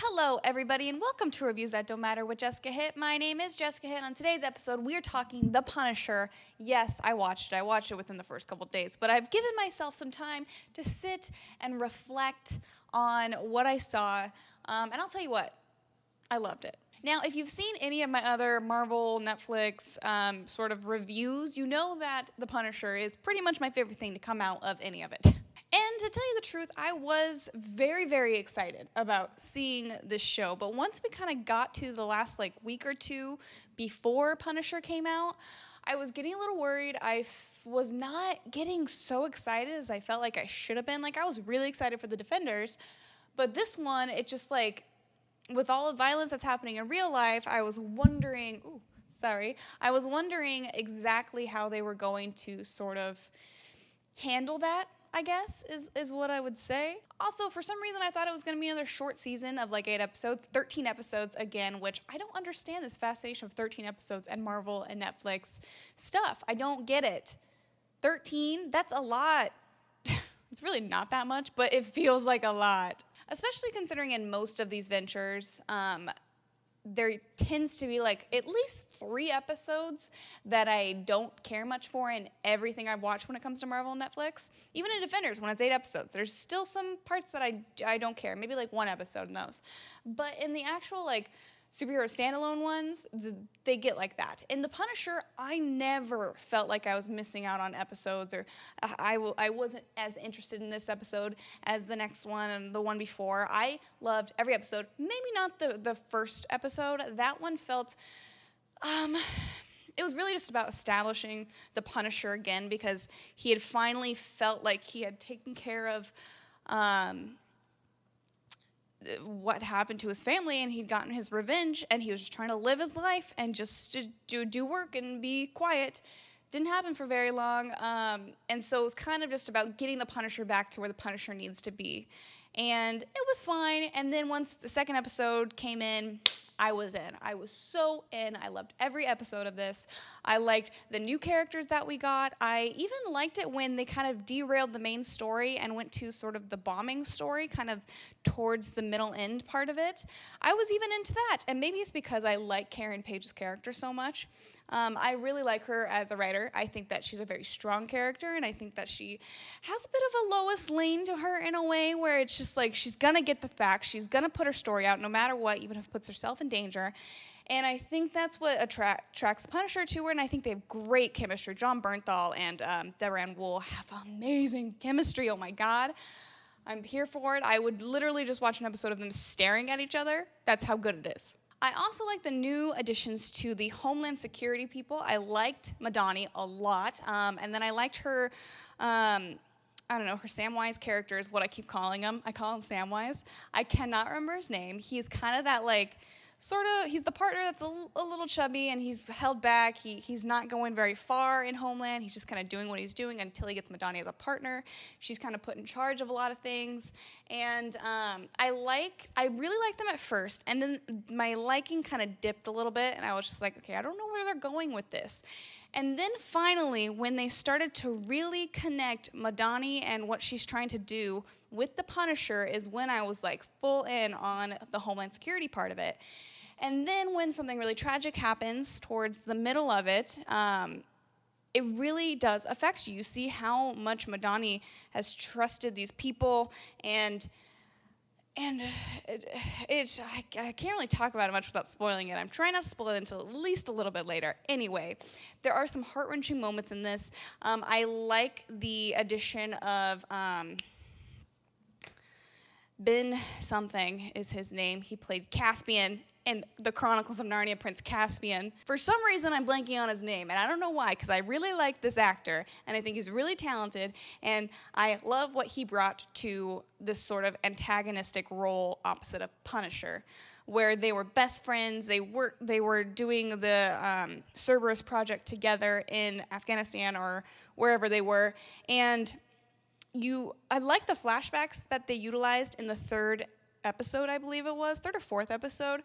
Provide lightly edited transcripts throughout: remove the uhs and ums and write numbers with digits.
Hello, everybody, and welcome to Reviews That Don't Matter with Jessica Hitt. My name is Jessica Hitt. On today's episode, we're talking The Punisher. Yes, I watched it. I watched it within the first couple days, but I've given myself some time to sit and reflect on what I saw, and I'll tell you what, I loved it. Now, if you've seen any of my other Marvel, Netflix sort of reviews, you know that The Punisher is pretty much my favorite thing to come out of any of it. And to tell you the truth, I was very, very excited about seeing this show. But once we kind of got to the last week or two before Punisher came out, I was getting a little worried. I was not getting so excited as I felt like I should have been. I was really excited for the Defenders. But this one, it just with all the violence that's happening in real life, I was wondering, I was wondering exactly how they were going to sort of handle that, I guess, is what I would say. Also, for some reason, I thought it was going to be another short season of 8 episodes, 13 episodes again, which I don't understand this fascination of 13 episodes and Marvel and Netflix stuff. I don't get it. 13, that's a lot. It's really not that much, but it feels like a lot. Especially considering in most of these ventures, there tends to be at least 3 episodes that I don't care much for in everything I've watched when it comes to Marvel and Netflix. Even in Defenders, when it's 8 episodes, there's still some parts that I don't care. Maybe 1 episode in those. But in the actual superhero standalone ones, they get like that. In The Punisher, I never felt like I was missing out on episodes, or I wasn't as interested in this episode as the next one and the one before. I loved every episode. Maybe not the first episode. That one felt, it was really just about establishing the Punisher again, because he had finally felt like he had taken care of what happened to his family, and he'd gotten his revenge, and he was just trying to live his life and just to do work and be quiet. Didn't happen for very long, and so it was kind of just about getting the Punisher back to where the Punisher needs to be. And it was fine, and then once the second episode came in, I was in. I was so in. I loved every episode of this. I liked the new characters that we got. I even liked it when they kind of derailed the main story and went to sort of the bombing story, kind of towards the middle end part of it. I was even into that, and maybe it's because I like Karen Page's character so much. I really like her as a writer. I think that she's a very strong character, and I think that she has a bit of a Lois Lane to her in a way where it's just she's gonna get the facts, she's gonna put her story out no matter what, even if it puts herself in danger. And I think that's what attracts Punisher to her, and I think they have great chemistry. Jon Bernthal and Deborah Ann Wool have amazing chemistry. Oh my God. I'm here for it. I would literally just watch an episode of them staring at each other. That's how good it is. I also like the new additions to the Homeland Security people. I liked Madani a lot, and then I liked her, I don't know, her Samwise character is what I keep calling him. I call him Samwise. I cannot remember his name. He's kind of that he's the partner that's a little chubby, and he's held back. He's not going very far in Homeland. He's just kind of doing what he's doing until he gets Madani as a partner. She's kind of put in charge of a lot of things. And I really liked them at first, and then my liking kind of dipped a little bit, and I was just okay, I don't know where they're going with this. And then finally, when they started to really connect Madani and what she's trying to do with the Punisher is when I was full in on the Homeland Security part of it. And then when something really tragic happens towards the middle of it, it really does affect you. You see how much Madani has trusted these people, and I can't really talk about it much without spoiling it. I'm trying not to spoil it until at least a little bit later. Anyway, there are some heart-wrenching moments in this. I like the addition of Ben something is his name. He played Caspian in the Chronicles of Narnia, Prince Caspian. For some reason, I'm blanking on his name, and I don't know why, because I really like this actor, and I think he's really talented, and I love what he brought to this sort of antagonistic role opposite of Punisher, where they were best friends. They were doing the Cerberus project together in Afghanistan or wherever they were, and I like the flashbacks that they utilized in the third episode, I believe it was, third or fourth episode,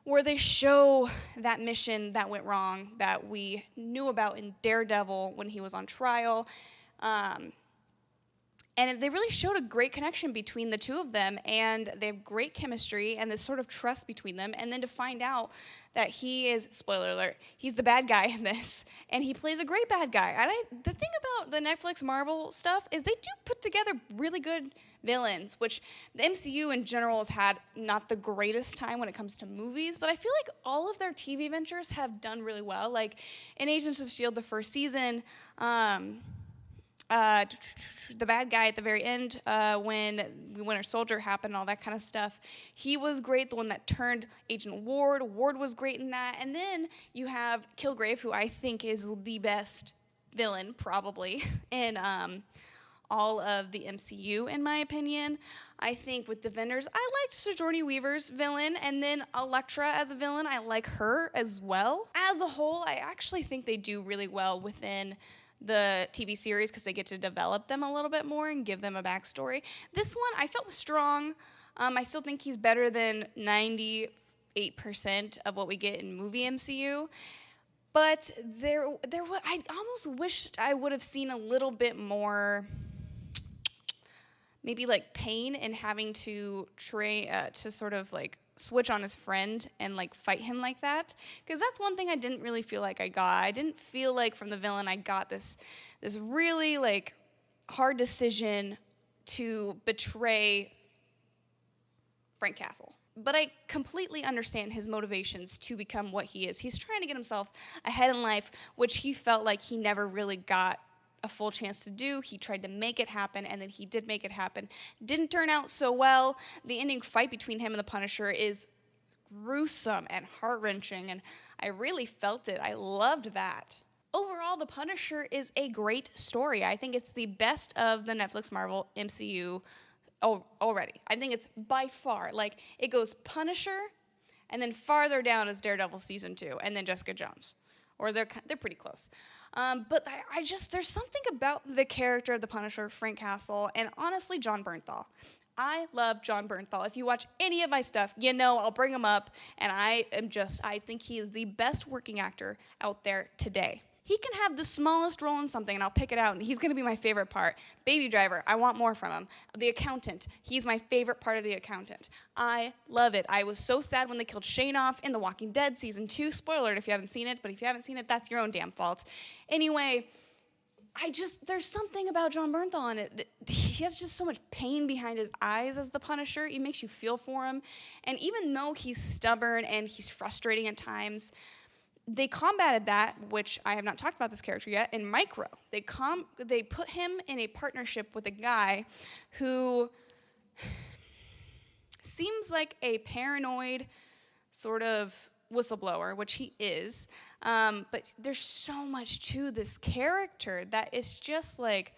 where they show that mission that went wrong that we knew about in Daredevil when he was on trial. And And they really showed a great connection between the two of them, and they have great chemistry and this sort of trust between them. And then to find out that he is, spoiler alert, he's the bad guy in this, and he plays a great bad guy. And the thing about the Netflix Marvel stuff is they do put together really good villains, which the MCU in general has had not the greatest time when it comes to movies, but I feel like all of their TV ventures have done really well. Like in Agents of S.H.I.E.L.D., the first season, the bad guy at the very end, when the Winter Soldier happened, all that kind of stuff, he was great. The one that turned Agent Ward was great in that. And then you have Kilgrave, who I think is the best villain, probably, in all of the MCU, in my opinion. I think with Defenders, I liked Sigourney Weaver's villain, and then Elektra as a villain, I like her as well. As a whole, I actually think they do really well within the TV series because they get to develop them a little bit more and give them a backstory. This one I felt was strong. I still think he's better than 98% of what we get in movie MCU. But I almost wished I would have seen a little bit more, maybe like pain in having to sort of like switch on his friend and like fight him like that, because that's one thing I didn't really feel like I got. I didn't feel like from the villain I got this really like hard decision to betray Frank Castle. But I completely understand his motivations to become what he is. He's trying to get himself ahead in life, which he felt like he never really got a full chance to do. He tried to make it happen, and then he did make it happen. Didn't turn out so well. The ending fight between him and the Punisher is gruesome and heart-wrenching, and I really felt it. I loved that. Overall, The Punisher is a great story. I think it's the best of the Netflix Marvel MCU already. I think it's by far, like, it goes Punisher, and then farther down is Daredevil Season 2, and then Jessica Jones. Or they're pretty close. But there's something about the character of the Punisher, Frank Castle, and honestly, Jon Bernthal. I love Jon Bernthal. If you watch any of my stuff, you know I'll bring him up, and I think he is the best working actor out there today. He can have the smallest role in something, and I'll pick it out, and he's going to be my favorite part. Baby Driver, I want more from him. The Accountant, he's my favorite part of The Accountant. I love it. I was so sad when they killed Shane off in The Walking Dead Season 2. Spoiler alert if you haven't seen it, but if you haven't seen it, that's your own damn fault. Anyway, there's something about Jon Bernthal in it. He has just so much pain behind his eyes as the Punisher. It makes you feel for him. And even though he's stubborn and he's frustrating at times, they combated that, which I have not talked about this character yet, in Micro. They put him in a partnership with a guy who seems like a paranoid sort of whistleblower, which he is. But there's so much to this character that it's just like,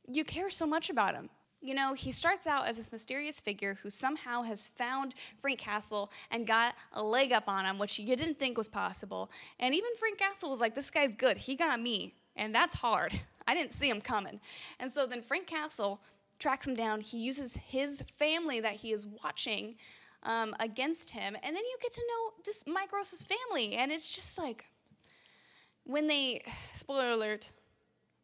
you care so much about him. You know, he starts out as this mysterious figure who somehow has found Frank Castle and got a leg up on him, which you didn't think was possible. And even Frank Castle was like, this guy's good. He got me. And that's hard. I didn't see him coming. And so then Frank Castle tracks him down. He uses his family that he is watching against him. And then you get to know this Mike Rose's family. And it's just like, when they, spoiler alert,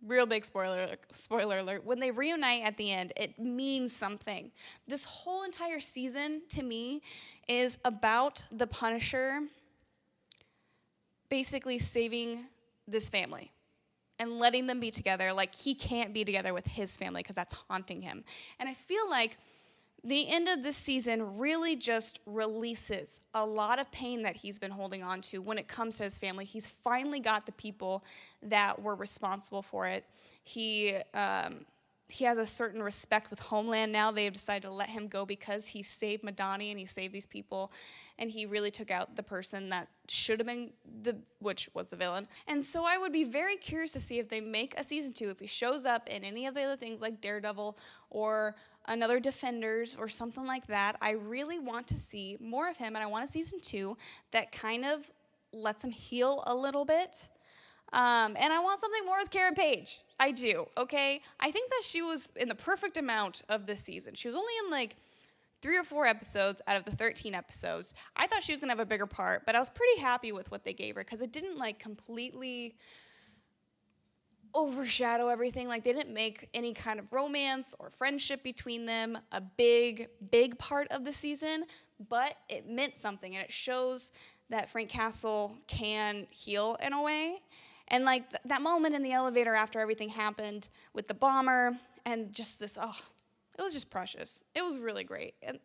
real big spoiler alert, when they reunite at the end, it means something. This whole entire season, to me, is about the Punisher basically saving this family and letting them be together. Like, he can't be together with his family because that's haunting him. And I feel like the end of this season really just releases a lot of pain that he's been holding on to when it comes to his family. He's finally got the people that were responsible for it. He has a certain respect with Homeland now. They've decided to let him go because he saved Madani and he saved these people, and he really took out the person that should have been which was the villain. And so I would be very curious to see if they make a season 2, if he shows up in any of the other things like Daredevil or another Defenders or something like that. I really want to see more of him, and I want a season 2 that kind of lets him heal a little bit. And I want something more with Karen Page. I do, okay? I think that she was in the perfect amount of this season. She was only in like 3 or 4 episodes out of the 13 episodes. I thought she was going to have a bigger part, but I was pretty happy with what they gave her because it didn't like completely overshadow everything. Like, they didn't make any kind of romance or friendship between them a big, big part of the season, but it meant something, and it shows that Frank Castle can heal in a way. And like that moment in the elevator after everything happened with the bomber and just this, oh, it was just precious. It was really great. And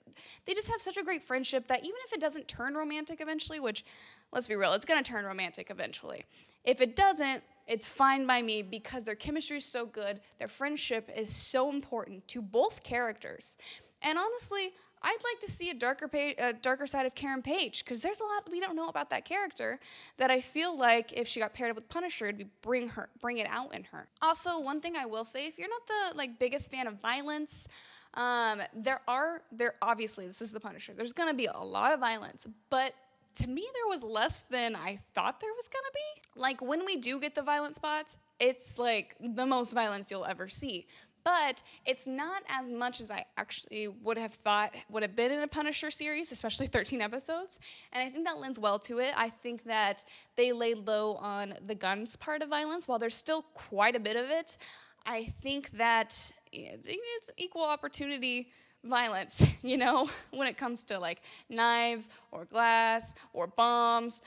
they just have such a great friendship that even if it doesn't turn romantic eventually, which, let's be real, it's going to turn romantic eventually. If it doesn't, it's fine by me because their chemistry is so good. Their friendship is so important to both characters. And honestly, I'd like to see a darker side of Karen Page, because there's a lot we don't know about that character that I feel like if she got paired up with Punisher, it'd bring it out in her. Also, one thing I will say, if you're not the biggest fan of violence, there obviously, this is the Punisher. There's gonna be a lot of violence, but to me, there was less than I thought there was gonna be. Like, when we do get the violent spots, it's like the most violence you'll ever see. But it's not as much as I actually would have thought would have been in a Punisher series, especially 13 episodes. And I think that lends well to it. I think that they laid low on the guns part of violence. While there's still quite a bit of it, I think that it's equal opportunity violence, when it comes to like knives or glass or bombs,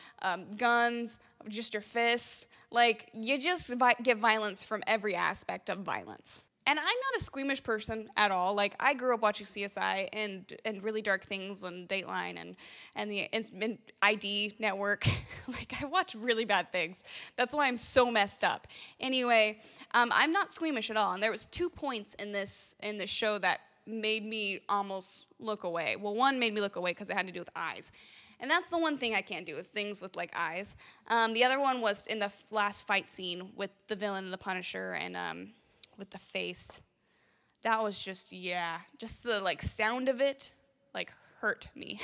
guns, just your fists. Like, you just get violence from every aspect of violence. And I'm not a squeamish person at all. Like, I grew up watching CSI and really dark things and Dateline and the ID network. Like, I watch really bad things. That's why I'm so messed up. Anyway, I'm not squeamish at all. And there was 2 points in this show that made me almost look away. Well, one made me look away because it had to do with eyes. And that's the one thing I can't do, is things with, like, eyes. The other one was in the last fight scene with the villain and the Punisher and with the face. That was just the like sound of it like hurt me.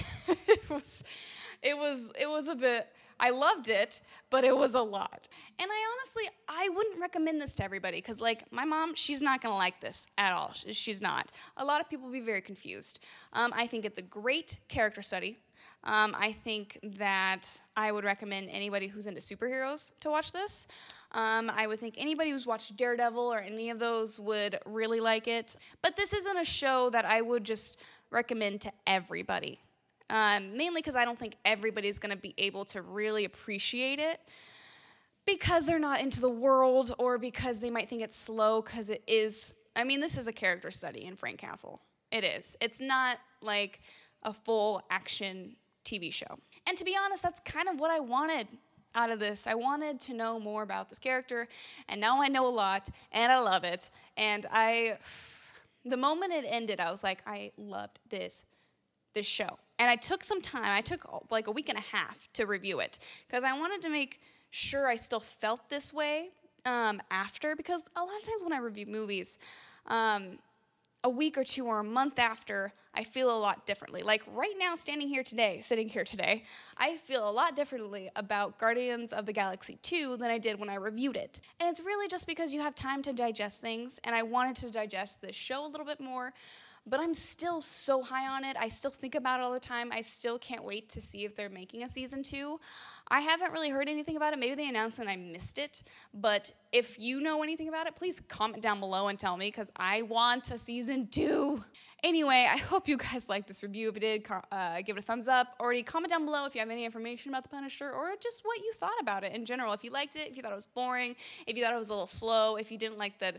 it was a bit, I loved it, but it was a lot. And I wouldn't recommend this to everybody, because like my mom, she's not gonna like this at all. She's not. A lot of people will be very confused. I think it's a great character study. I think that I would recommend anybody who's into superheroes to watch this. I would think anybody who's watched Daredevil or any of those would really like it. But this isn't a show that I would just recommend to everybody. Mainly because I don't think everybody's going to be able to really appreciate it, because they're not into the world, or because they might think it's slow, because it is. I mean, this is a character study in Frank Castle. It is. It's not like a full action TV show. And to be honest, that's kind of what I wanted out of this. I wanted to know more about this character, and now I know a lot, and I love it. And the moment it ended, I was like, I loved this show. And I took some time. I took like a week and a half to review it, because I wanted to make sure I still felt this way after, because a lot of times when I review movies, a week or two or a month after, I feel a lot differently. Like right now, sitting here today, I feel a lot differently about Guardians of the Galaxy 2 than I did when I reviewed it. And it's really just because you have time to digest things, and I wanted to digest this show a little bit more, but I'm still so high on it. I still think about it all the time. I still can't wait to see if they're making a season 2. I haven't really heard anything about it. Maybe they announced and I missed it. But if you know anything about it, please comment down below and tell me, because I want a season 2. Anyway, I hope you guys liked this review. If you did, give it a thumbs up. Already comment down below if you have any information about the Punisher, or just what you thought about it in general. If you liked it, if you thought it was boring, if you thought it was a little slow, if you didn't like that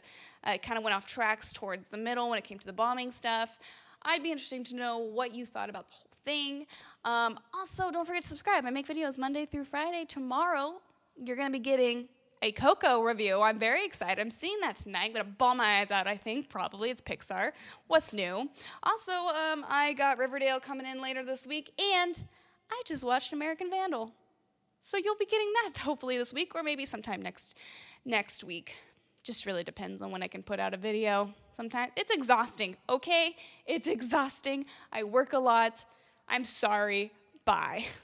it kind of went off tracks towards the middle when it came to the bombing stuff. I'd be interested to know what you thought about the whole thing. Also, don't forget to subscribe. I make videos Monday through Friday. Tomorrow, you're going to be getting a Coco review. I'm very excited. I'm seeing that tonight. I'm going to bawl my eyes out, I think. Probably. It's Pixar. What's new? Also, I got Riverdale coming in later this week, and I just watched American Vandal. So you'll be getting that hopefully this week, or maybe sometime next week. Just really depends on when I can put out a video. Sometimes it's exhausting, okay? It's exhausting. I work a lot. I'm sorry. Bye.